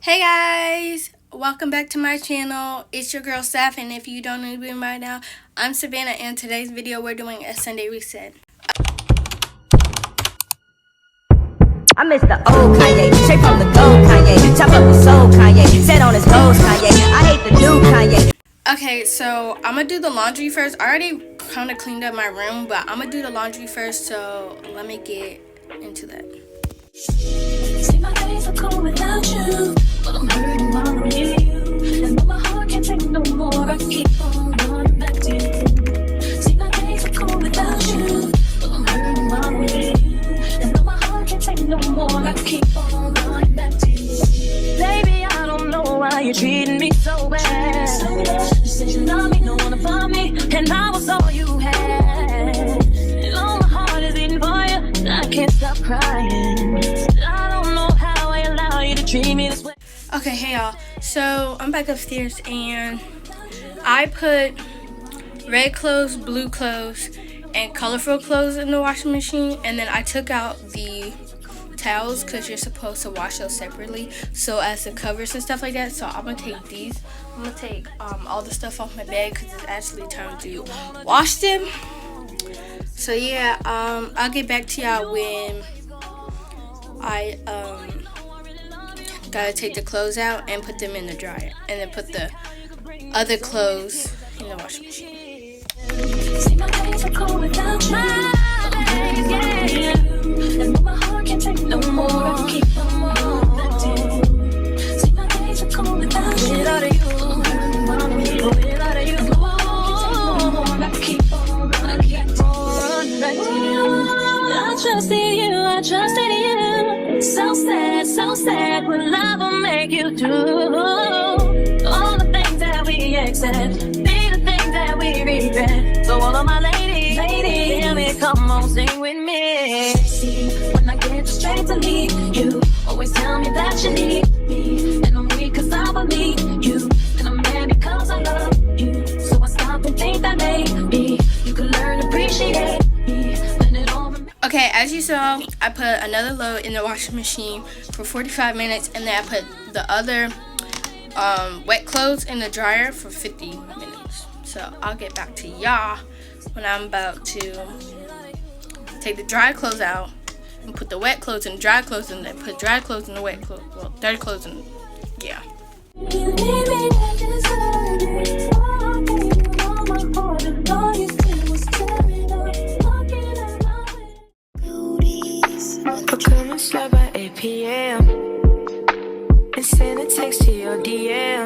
Hey guys, welcome back to my channel. It's your girl Sav, and if you don't know me by now, I'm Savannah, and today's video we're doing a Sunday reset. I miss the old Kanye, straight from the gold Kanye, chop up the soul Kanye, set on his toes Kanye, I hate the new Kanye. Okay, so I'm gonna do the laundry first. I already kind of cleaned up my room, but I'm gonna do the laundry first, so let me get into that. See, my days are cold without you, but I'm hurting while I'm near you. And though my heart can't take no more, I keep on running back to you. See, my days are cold without you, but I'm hurting while I'm near you. And though my heart can't take no more, I keep on running back to you. Baby, I don't know why you're treating me so bad. You said you love me, don't wanna find me, and I was all you had. And all my heart is beating for you, I can't stop crying. I don't know how I allow you to treat me this way. Okay, hey y'all. So I'm back upstairs, and I put red clothes, blue clothes, and colorful clothes in the washing machine, and then I took out the towels because you're supposed to wash those separately, so as the covers and stuff like that. So I'm gonna take these. I'm gonna take all the stuff off my bed because it's actually time to wash them. So yeah, I'll get back to y'all when I gotta take the clothes out and put them in the dryer, and then put the other clothes in the washing machine. See, my days are cold without you. Yeah. And though my heart can't take no more, I keep on running back to you. See, my days are cold without you. Without you, without you, I keep on running back to you. I trusted you, I trusted you. So sad when love will make you do all the things that we accept, be the things that we regret. So all of my ladies, hear me, come on, sing with me. See, when I get straight to leave, you always tell me that you need me, and I'm weak cause I believe you, and I'm mad because I love you. So I stop and think that maybe you can learn to appreciate me when it all remains. Okay, as you saw, I put another load in the washing machine for 45 minutes, and then I put the other wet clothes in the dryer for 50 minutes. So I'll get back to y'all when I'm about to take the dry clothes out and put the wet clothes in the dry clothes, and then put dry clothes in the wet clothes. Well, dirty clothes in, yeah. You need me like this, oh, baby, all my heart, and all you did was tear it up, looking at my We're gonna slide by 8 p.m. and send a text to your DM.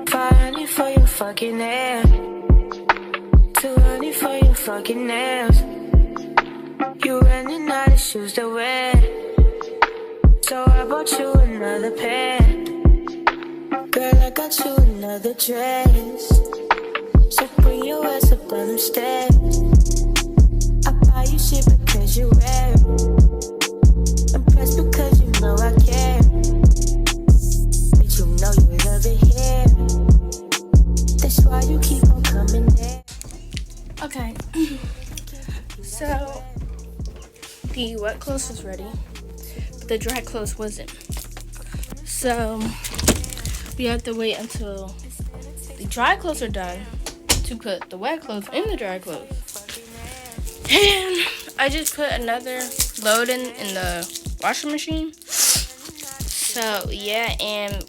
500 for your fucking hair, 200 for your fucking nails. You running out of shoes to wear, so I bought you another pair. Girl, I got you another dress, so bring your ass up on them stairs. I buy you shit because you wear it, impressed because you know I care. Bitch, you know you love it here, that's why you keep on coming there. Okay, so the wet clothes was ready, but the dry clothes wasn't. So we have to wait until the dry clothes are done to put the wet clothes in the dry clothes. And I just put another load in the washing machine. So yeah, and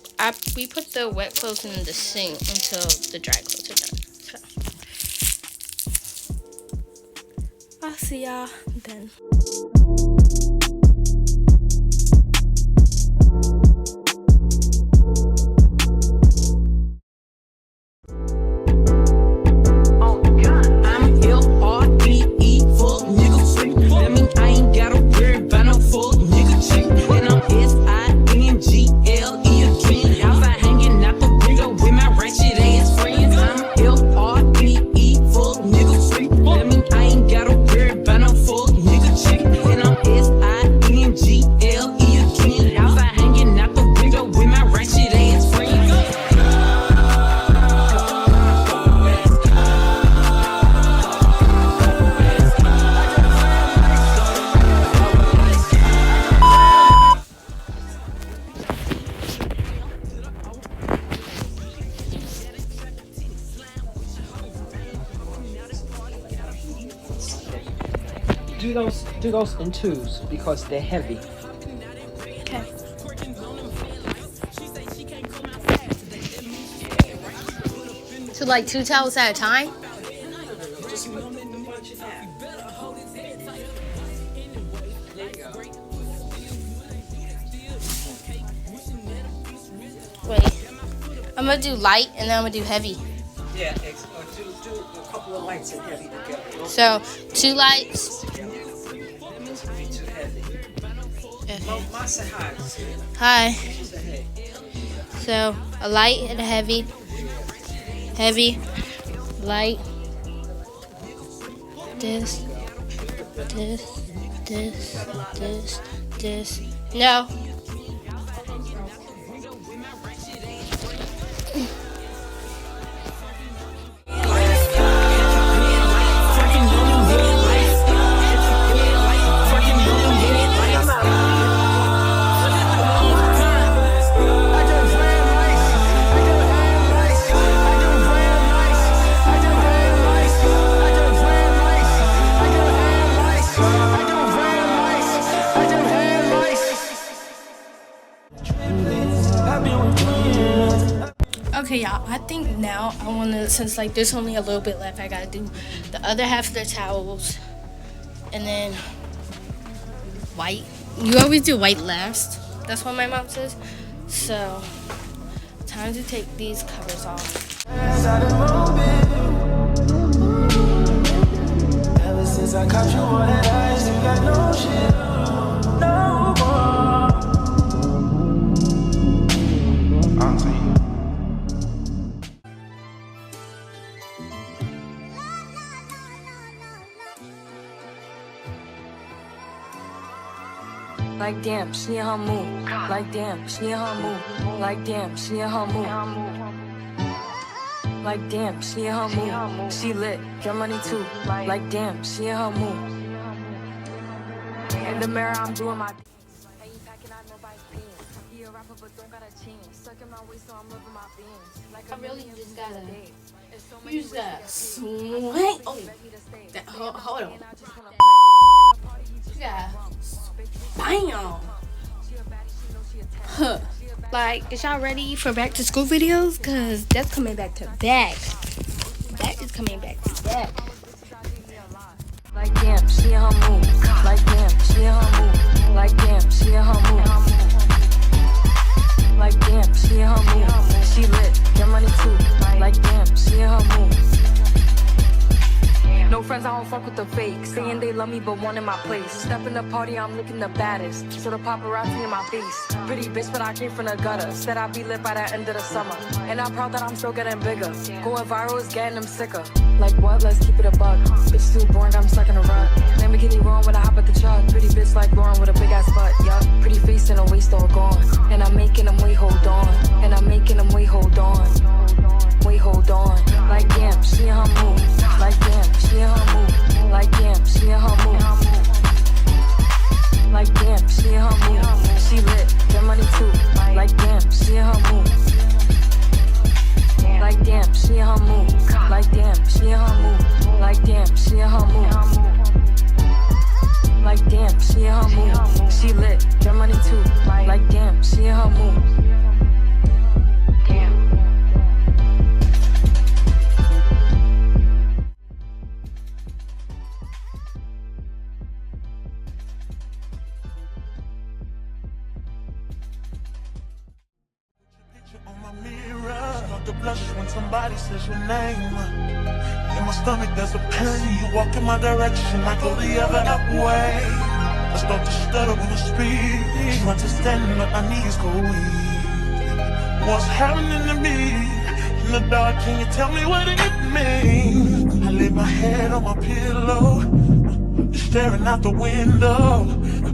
we put the wet clothes in the sink until the dry clothes are done. So I'll see y'all then. That mean I ain't gotta worry about no fuck nigga chick. And do those in twos because they're heavy. Okay. So like 2 towels at a time? Wait. I'm gonna do light and then I'm gonna do heavy. Yeah, do a couple of lights and heavy together. So 2 lights. Be too heavy. Ma say hi. Hi. Say hey. So a light and a heavy. Heavy. Light. This. No. Okay, y'all, I think now I want to, since like there's only a little bit left, I gotta do the other half of the towels and then white. You always do white last. That's what my mom says. So, time to take these covers off. Ever since I caught you on that ice, you got no shit, no more. Like damn, she in her mood. Like damn, she in her mood. Like damn, she in her mood. Like damn, she in her mood. She lit, get money too. Like damn, she in her mood. In the mirror, I'm doing my thing. Ain't packing out nobody's pants. He a rapper, but don't got a chain. Stuck in my waist, so I'm living my beans. Like I really just gotta use use that swing. Oh, that, hold on. Yeah. Bam. Huh. Like, is y'all ready for back to school videos? Cause that's coming back to back. That is coming back to back. Like damn, she in her mood. Like damn, she in her mood. Like damn, she in her mood. Like damn, she in her mood. She lit, get money too. Like damn, she in her mood. No friends, I don't fuck with the fake. Saying they love me, but one in my place. Step in the party, I'm looking the baddest. So the paparazzi in my face. Pretty bitch, but I came from the gutter. Said I'd be lit by the end of the summer. And I'm proud that I'm still getting bigger. Going viral is getting them sicker. Like what? Let's keep it a buck. Bitch too boring, I'm stuck in a rut. Lamborghini wrong when I hop at the truck. Pretty bitch like Lauren with a big ass butt. Yup, pretty face and a waist all gone. And I'm making them wait, hold on. And I'm making them wait, hold on. Wait, hold on. Like damn, she in her mood. Like damn, she in her mood. Like damn, she in her mood. Like damn, she in her mood. She lit, get money too. Like damn, she in her mood. Like damn, she in her mood. Like damn, she in her mood. Like damn, she in her mood. Like damn, she in her mood. She lit, get money too. Like damn, she in her mood. To blush when somebody says your name. In my stomach there's a pain. You walk in my direction, I go the other way. I start to stutter when I speak. Trying to stand up, my knees go weak. What's happening to me? In the dark, can you tell me what it means? I lay my head on my pillow, staring out the window,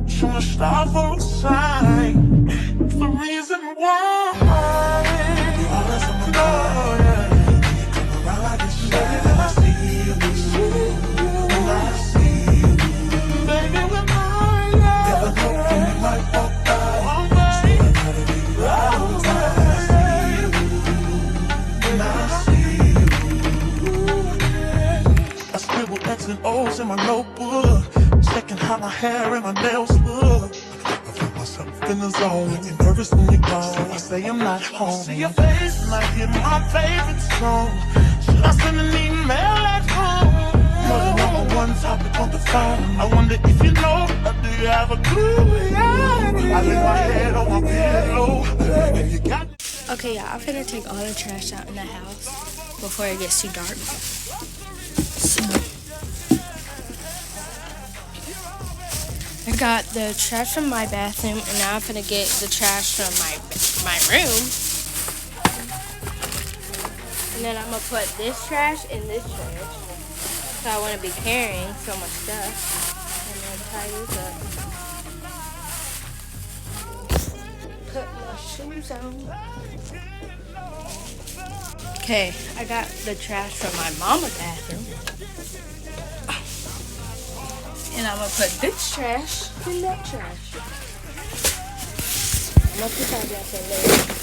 trying to stop for a sign. It's the reason why. And O's in my notebook, control. You're nervous when you call. I say I'm not home. See your face and I hear my favorite song. Should I send an email at home? You're the number one topic on the phone. I wonder if you know, or do you have a clue? Yeah. I lay my head on my pillow. And you got. Okay, yeah, I'm gonna take all the trash out in the house before it gets too dark. So, I got the trash from my bathroom, and now I'm gonna get the trash from my room. And then I'm gonna put this trash in this trash. So I wanna be carrying so much stuff. And then tie this up. Put my shoes on. Okay, I got the trash from my mama's bathroom. And I'm gonna put this trash in that trash. I'm gonna put that in there.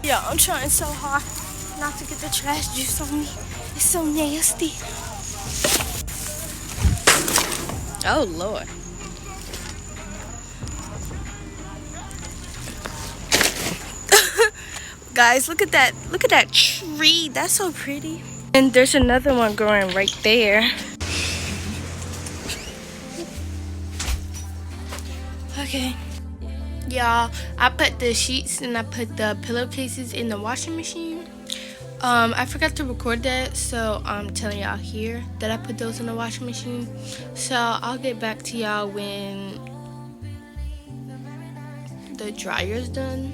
Yeah, I'm trying so hard not to get the trash juice on me. It's so nasty. Oh, Lord. Guys, look at that. Look at that tree. That's so pretty. And there's another one growing right there. Okay. Y'all, I put the sheets and I put the pillowcases in the washing machine. I forgot to record that, so I'm telling y'all here that I put those in the washing machine. So I'll get back to y'all when the dryer's done.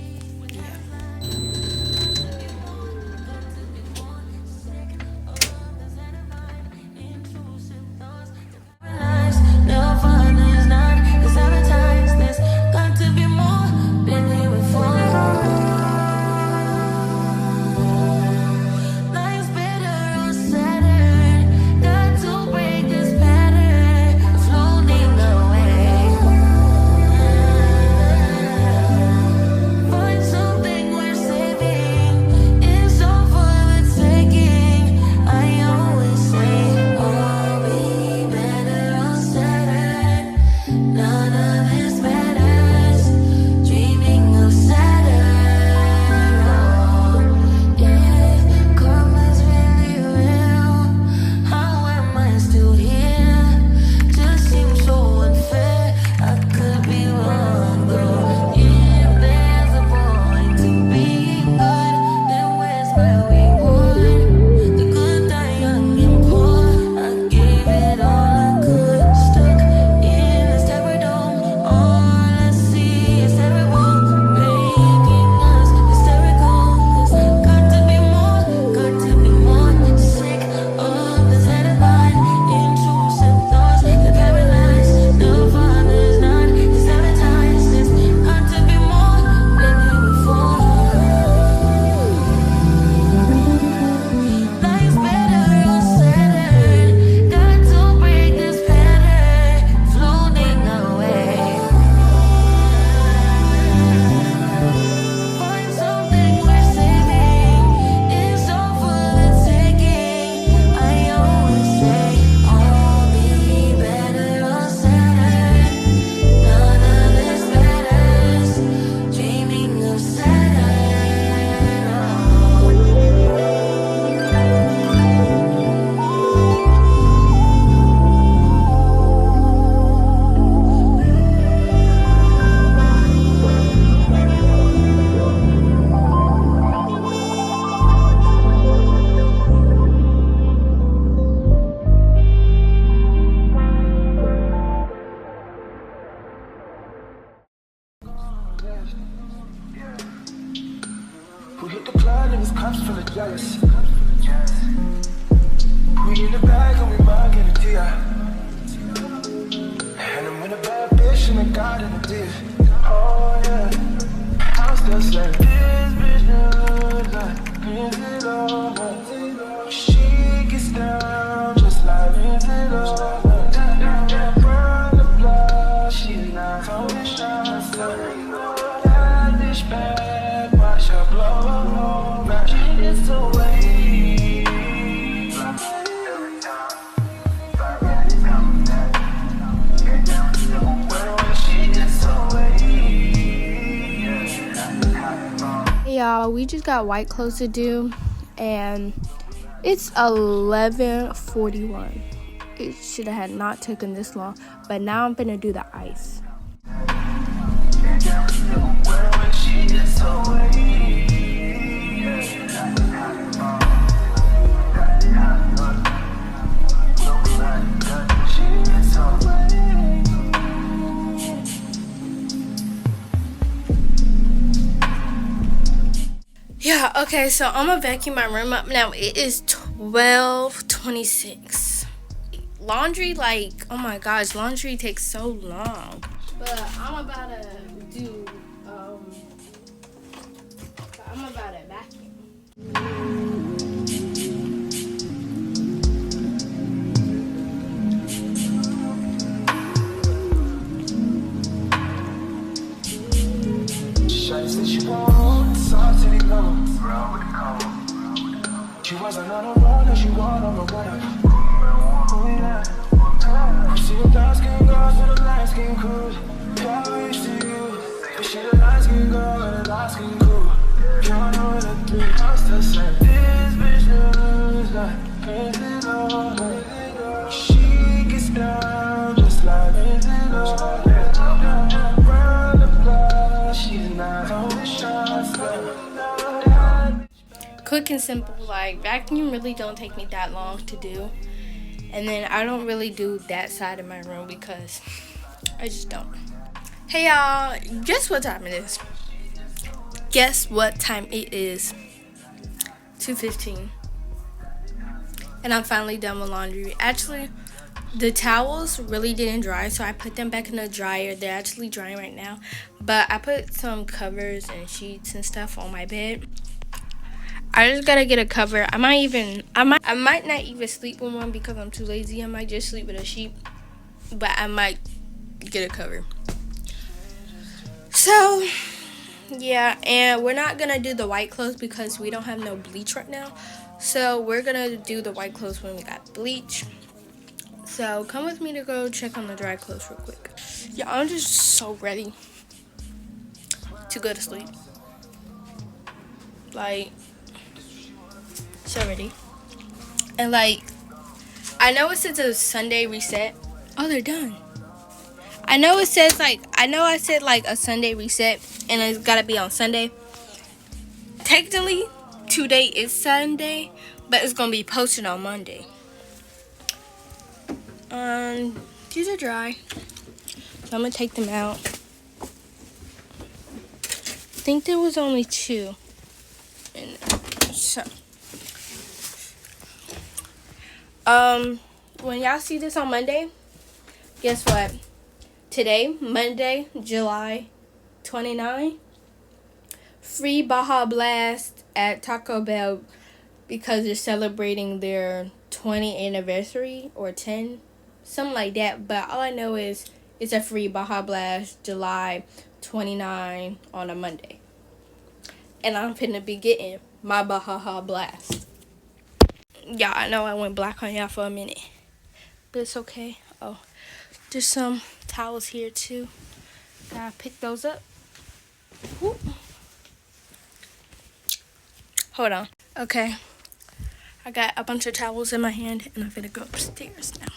We hit the club and these cops full of jealous. We in the bag and we might get a deal. And I'm with a bad bitch and I got an idea. Oh I'm still saying this bitch knows like Lindsay Lohan. She gets down just like Lindsay Lohan. Burn the blood, she's not throwing shots. That bitch bad, watch her blow her home. It's a wave. Every time, it's coming back. When she gets away. Hey y'all, we just got white clothes to do, and it's 11:41. It should have not taken this long, but now I'm gonna do the ice. When she gets away. Yeah, okay, so I'm gonna vacuum my room up now. It is 12:26. Laundry, like, oh my gosh, laundry takes so long. But I'm about to do, I'm about to vacuum. Shawty said she want sauce till he come. She wasn't on the road, now she want on the water. You see the dark skin girls with the light skin crew. Probably to you, but she the light skin girl with the light skin crew. Count on the three, I'm still saying this bitch knows like Lindsay Lohan. She gets down just like Lindsay Lohan. Burn the blood, she's not throwing shots. Quick and simple, like, vacuum really don't take me that long to do. And then I don't really do that side of my room because I just don't. Hey y'all, guess what time it is? Guess what time it is? 2:15. And I'm finally done with laundry. Actually, the towels really didn't dry, so I put them back in the dryer. They're actually drying right now. But I put some covers and sheets and stuff on my bed. I just gotta get a cover. I might not even sleep with one because I'm too lazy. I might just sleep with a sheet, but I might get a cover. So yeah, and we're not gonna do the white clothes because we don't have no bleach right now. So we're gonna do the white clothes when we got bleach. So come with me to go check on the dry clothes real quick. Yeah, I'm just so ready to go to sleep. Like, so ready. And like, I know it says a Sunday reset. Oh, they're done. I know it says like, I know I said like a Sunday reset and it's gotta be on Sunday. Technically, today is Sunday, but it's gonna be posted on Monday. These are dry, so I'm gonna take them out. I think there was only 2. And so, when y'all see this on Monday, guess what? Today, Monday, July 29, free Baja Blast at Taco Bell because they're celebrating their 20th anniversary or 10, something like that. But all I know is it's a free Baja Blast July 29 on a Monday. And I'm finna be getting my Baja Blast. Yeah, I know I went black on y'all for a minute, but it's okay. Oh, there's some towels here too. Gotta pick those up. Whoop. Hold on. Okay, I got a bunch of towels in my hand and I'm finna go upstairs now.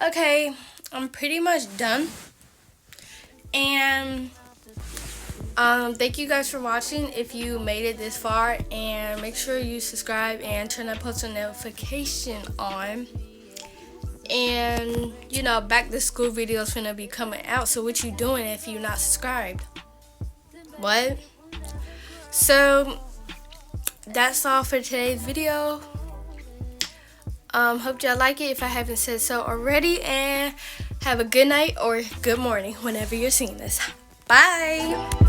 Okay, I'm pretty much done. And thank you guys for watching if you made it this far, and make sure you subscribe and turn that post notification on. And you know, back to school videos finna be coming out, so what you doing if you not subscribed? What? So that's all for today's video. Hope y'all like it if I haven't said so already, and Have a good night or good morning whenever you're seeing this. Bye!